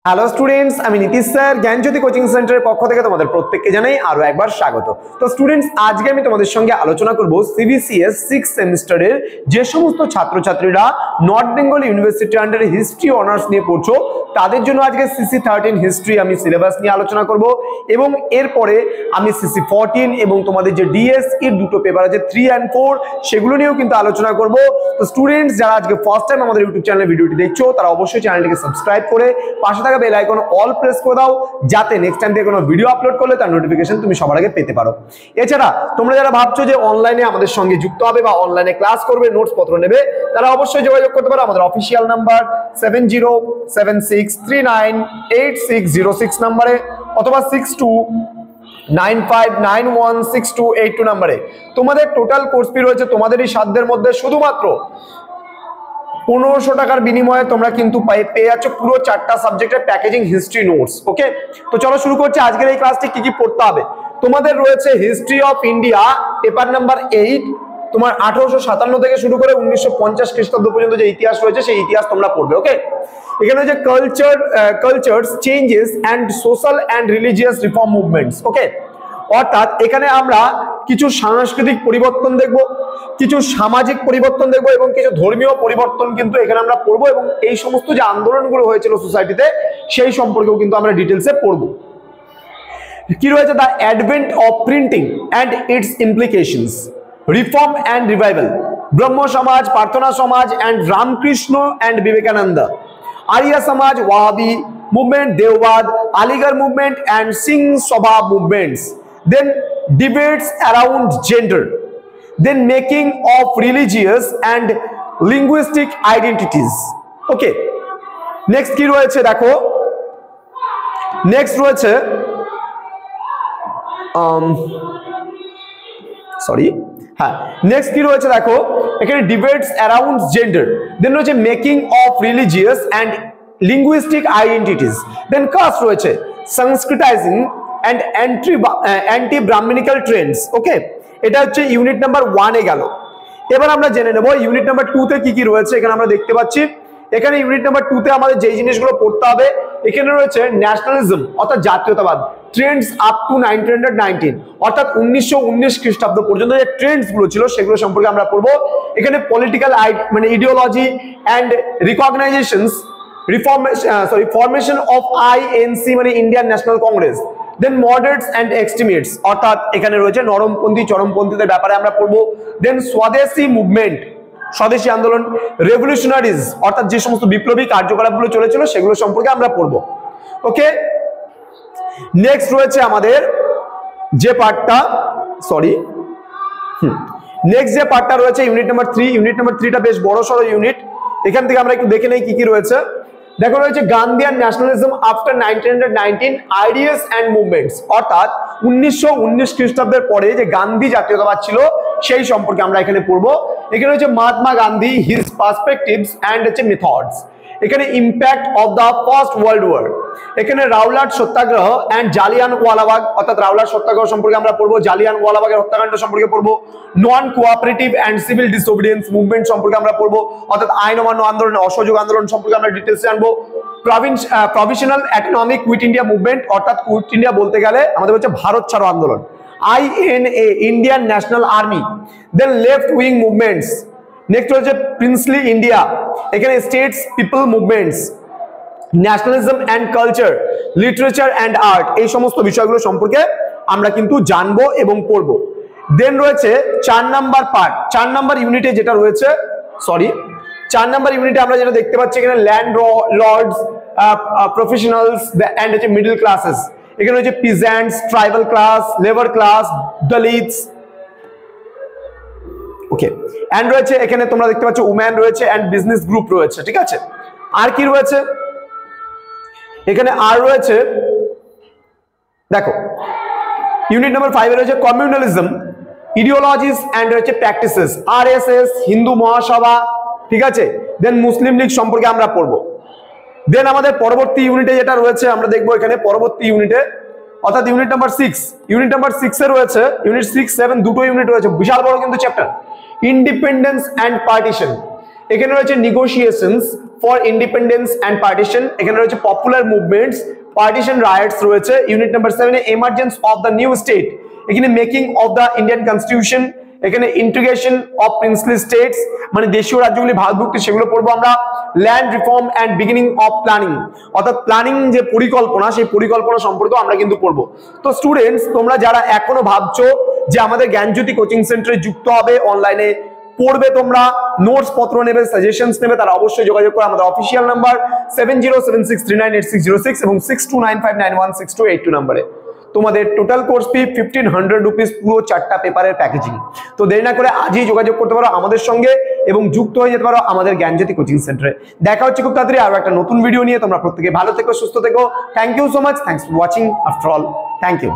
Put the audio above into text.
Hello students, আমি Nitish sir জ্ঞানজ্যোতি coaching সেন্টারের পক্ষ থেকে তোমাদের প্রত্যেককে জানাই আরো একবার স্বাগত। তো স্টুডেন্টস, আজকে আমি তোমাদের সঙ্গে আলোচনা করব সিবিসিএস 6th সেমিস্টারের যে সমস্ত ছাত্রছাত্রীরা নর্থ বেঙ্গল ইউনিভার্সিটি আন্ডারে হিস্ট্রি অনার্স নিয়ে পড়ছো তাদের জন্য আজকে সিসি 13 হিস্ট্রি আমি সিলেবাস নিয়ে আলোচনা করব এবং এরপরে আমি সিসি 14 এবং তোমাদের যে ডিএসই দুটো পেপার আছে 3 and 4 সেগুলো নিয়েও কিন্তু আলোচনা করব। তো স্টুডেন্টস, যারা আজকে ফার্স্ট টাইম আমাদের ইউটিউব চ্যানেলে ভিডিওটি দেখছো তারা অবশ্যই চ্যানেলটিকে সাবস্ক্রাইব করে পাশে থাকা বেল আইকন অল প্রেস করে দাও, যাতে নেক্সট টাইম থেকে কোনো ভিডিও আপলোড করলে তার নোটিফিকেশন তুমি সবার আগে পেতে পারো। এছাড়া তোমরা যারা ভাবছো যে অনলাইনে আমাদের সঙ্গে যুক্ত হবে বা অনলাইনে ক্লাস করবে, নোটস পত্র নেবে, তারা অবশ্যই যোগাযোগ করতে পারো আমাদের অফিসিয়াল নাম্বার 7076398606 নম্বরে অথবা 6295916282 নম্বরে। তোমাদের টোটাল কোর্স ফি রয়েছে তোমাদেরই সাধ্যের মধ্যে শুধুমাত্র 1500 টাকার বিনিময়ে তোমরা কিন্তু পেয়ে যাচ্ছ পুরো 4টা সাবজেক্টের প্যাকেজিং হিস্ট্রি নোটস। ওকে, তো চলো শুরু করছি আজকের এই ক্লাসটি। কি কি পড়তে হবে তোমাদের রয়েছে? History of India paper number 8, তোমার 1857 থেকে শুরু করে 1950 খ্রিস্টাব্দ পর্যন্ত যে ইতিহাস রয়েছে সেই ইতিহাস তোমরা পড়বে। ওকে, এখানে হচ্ছে cultures changes and social and religious reform movements. Okay, অর্থাৎ এখানে আমরা কিছু সাংস্কৃতিক পরিবর্তন দেখব, কিছু সামাজিক পরিবর্তন দেখব এবং কিছু ধর্মীয় পরিবর্তন কিন্তু এখানে আমরা পড়বো এবং এই সমস্ত যে আন্দোলনগুলো হয়েছিল সোসাইটিতে সেই সম্পর্কেও কিন্তু আমরা ডিটেলসে পড়বো। কি রয়েছে? The advent of printing and its implications, reform and revival, Brahmo Samaj, Prarthana Samaj and Ramakrishna and Vivekananda, Arya Samaj, Wahabi movement, Deoband, Aligarh movement and Singh Sabha movements, then debates around gender, then making of religious and linguistic identities. Okay, next কি রয়েছে দেখো, next রয়েছে নেক্সট কি রয়েছে দেখো, এখানে debates around gender, then রয়েছে making of religious and linguistic identities, then caste রয়েছে, সংস্কৃতাইজিং and anti-brahminical trends. ওকে, এটা হচ্ছে ইউনিট নাম্বার 1 এ গেল। এবার আমরা জেনে নেব ইউনিট নাম্বার 2 তে কি কি রয়েছে। এখানে আমরা দেখতে পাচ্ছি এখানে ইউনিট নাম্বার 2 তে আমাদের যেই জিনিসগুলো পড়তে হবে, এখানে রয়েছে ন্যাশনালিজম অর্থাৎ জাতীয়তাবাদ, ট্রেন্ডস আপ টু 1919 অর্থাৎ 1919 খ্রিস্টাব্দ পর্যন্ত যে ট্রেন্ডস গুলো ছিল সেগুলো সম্পর্কে আমরা পড়বো। এখানে পলিটিক্যাল মানে ideology and recognisations, formation of INC মানে Indian National Congress, then moderates and extremists অর্থাৎ এখানে রয়েছে নরমপন্থী চরমপন্থীদের ব্যাপারে আমরা পড়বো। দেন স্বদেশী মুভমেন্ট, স্বদেশী আন্দোলন, রেভলিউশনারিজ অর্থাৎ যে সমস্ত বিপ্লবী কার্যকলাপগুলো চলেছিল সেগুলো সম্পর্কে আমরা পড়বো। ওকে, নেক্সট রয়েছে আমাদের যে পার্টটা নেক্সট যে পার্টটা রয়েছে ইউনিট নাম্বার 3। ইউনিট নাম্বার 3টা বেশ বড় সড়ো ইউনিট। এখান থেকে আমরা একটু দেখে নেই কি কি রয়েছে। দেখো রয়েছে Gandhian nationalism after 1919 ideas and movements অর্থাৎ 1919 খ্রিস্টাব্দের পরে যে গান্ধী জাতীয়তাবাদ ছিল সেই সম্পর্কে আমরা এখানে পড়বো। এখানে হচ্ছে Mahatma Gandhi, his perspectives and হচ্ছে মেথডস, এখানে impact of the first world war, এখানে রাওলাট সত্যাগ্রহ অ্যান্ড জালিয়ানওয়ালাবাগ অর্থাৎ রাওলাট সত্যাগ্রহ সম্পর্কে আমরা পড়বো, জালিয়ানওয়ালাবাগের হত্যাকাণ্ড সম্পর্কে পড়বো, non cooperative and civil disobedience movement সম্পর্কে আমরা পড়বো অর্থাৎ আইন অমান্য আন্দোলন, অসহযোগ আন্দোলন সম্পর্কে আমরা ডিটেলস জানবো, provisional autonomic quit India movement অর্থাৎ কুইট ইন্ডিয়া বলতে গেলে আমাদের হচ্ছে ভারত ছাড়ো আন্দোলন, INA Indian national army, then left wing movements, next হচ্ছে প্রিন্সলি ইন্ডিয়া, এখানে states people movements, nationalism and culture, literature and art, এই সমস্ত বিষয়গুলো সম্পর্কে আমরা কিন্তু জানবো এবং পড়বো। দেন রয়েছে 4 নাম্বার পার্ট, 4 নাম্বার ইউনিটে যেটা রয়েছে 4 নাম্বার ইউনিটে আমরা যেটা দেখতে পাচ্ছি এখানে ল্যান্ড লর্ডস, প্রফেশনালস অ্যান্ড হচ্ছে মিডল ক্লাসেস, এখানে হচ্ছে peasants, tribal class, labour class, Dalits. Okay, and রয়েছে এখানে তোমরা দেখতে পাচ্ছ উম্যান রয়েছে এন্ড বিজনেস গ্রুপ রয়েছে। ঠিক আছে, আর কি রয়েছে এখানে? আর রয়েছে দেখো ইউনিট নাম্বার 5 এ রয়েছে কমিউনালিজম, ইডিওলজিস এন্ড হচ্ছে প্র্যাকটিসেস, RSS, হিন্দু মহাসভা। ঠিক আছে, দেন মুসলিম লীগ সম্পর্কে আমরা পড়বো। দেন আমাদের পরবর্তী ইউনিটে যেটা রয়েছে আমরা দেখবো এখানে পরবর্তী ইউনিটে অর্থাৎ ইউনিট নাম্বার 6, ইউনিট নাম্বার 6 এ রয়েছে ইউনিট 6, 7 দুটো ইউনিট রয়েছে, বিশাল বড় কিন্তু চ্যাপ্টার, ইন্ডিপেন্ডেন্স অ্যান্ড পার্টিশন, এখানে রয়েছে negotiations for independence and partition, এখানে রয়েছে পপুলার মুভমেন্টস, পার্টিশন রাইটস রয়েছে। ইউনিট নাম্বার 7 এ emergence of the new state, এখানে making of the Indian constitution, এখানে ইন্টিগ্রেশন অফ প্রিন্সলি স্টেটস মানে দেশীয় রাজ্যগুলি ভাগভুক্তি সেগুলো পড়বো আমরা। Land reform and beginning of planning, অর্থাৎ প্ল্যানিং যে পরিকল্পনা সেই পরিকল্পনা সম্পর্কে আমরা কিন্তু পড়বো। তো স্টুডেন্টস তোমরা যারা এখনো ভাবছো যে আমাদের জ্ঞানজ্যোতি কোচিং সেন্টারে যুক্ত হবে, অনলাইনে পড়বে, তোমরা নোটস পত্র নেবে, সাজেশনস নেবে, তারা অবশ্যই যোগাযোগ করে আমাদের অফিসিয়াল নাম্বার 7076398606 এবং 6295916282 নম্বরে। তোমাদের টোটাল কোর্স ফি 1500 রুপিস, পুরো 4টা পেপারের প্যাকেজিং। তো দেরি না করে আজই যোগাযোগ করতে পারো আমাদের সঙ্গে এবং যুক্ত হয়ে যেতে পারো আমাদের জ্ঞানজ্যোতি কোচিং সেন্টারে। দেখা হচ্ছে খুব তাড়াতাড়ি আরো একটা নতুন ভিডিও নিয়ে। তোমরা প্রত্যেকে ভালো থেকো, সুস্থ থেকো। Thank you so much, thanks for watching after all, thank you.